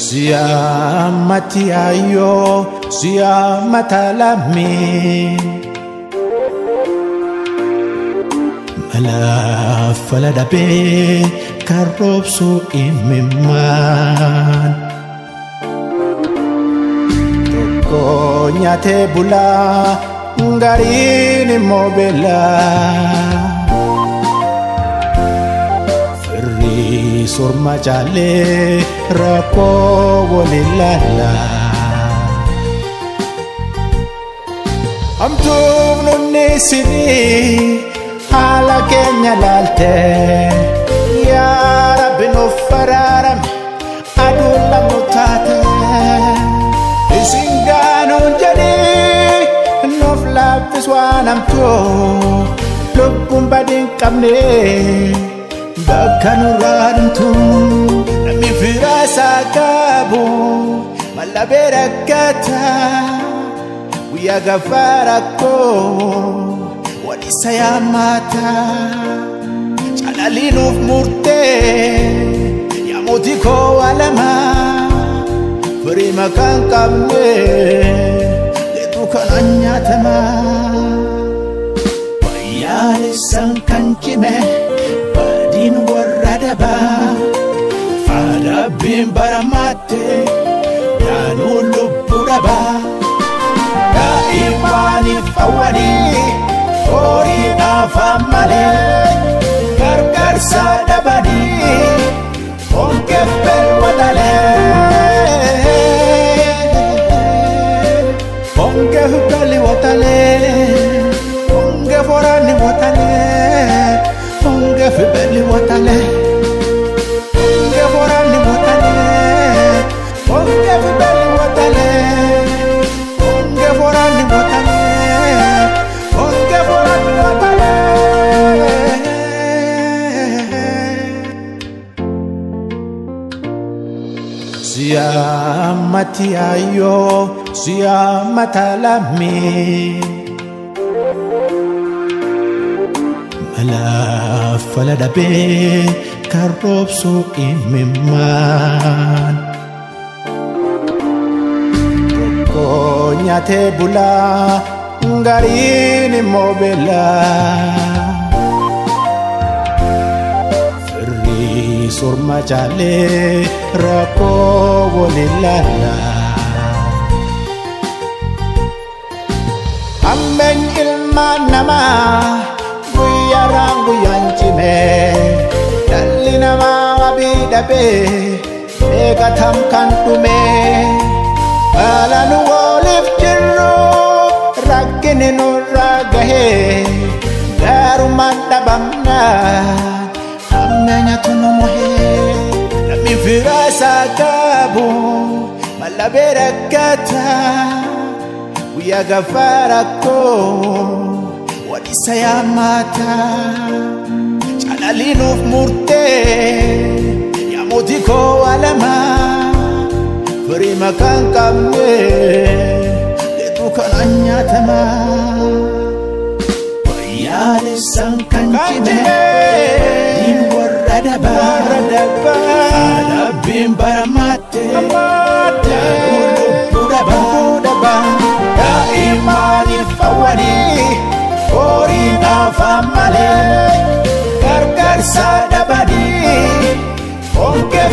Siamati ayo, siamata lami. Malafala dabe karobso imiman. Toko nyate bula ngarini mobela. Surma jale rako wolilala amtum nunni sini hala kenya lalte ya rabbi no fararam adulla mutate isingano jadi no flap swanam to lukum badin kamne Bakanu raduntu nami firasa kabu malaberakata wiya gafarako walisayamata chalalinu murte ya motiko alama firima kankamne letukananya tama bayali sankankime Din waradaba Fada bimbaramate Yanulu buraba Da imani fawani Ori afamale Gargar sadabani Onke pel watale Onke hukali watale Onke forani watale Onge fibeli watale, onge forani watale, onge fibeli watale, onge forani watale, onge forani watale. Siamati ayo, siamata lami. Malafala dabe karobso imiman Toko nyate bula ngarini mobela Ferri surma jale rako wolilala Amben ilma nama Rangu yanchime Dalina mawabidabe Ega tamkantume Alanu wolif jiru Rakini nuragahe Garu mandabamna Amenya tunomohe Nami firasa kabu Malaberakata Wiya gafarako Walisayamata Chalalinu murte Ya motiko alama Firima kankamne Letukananya tama Bayali sankankime Din waradaba Ada bimbaramate Yanulu buraba Ya imani fawani Orina famale Gargar sadabadi Onke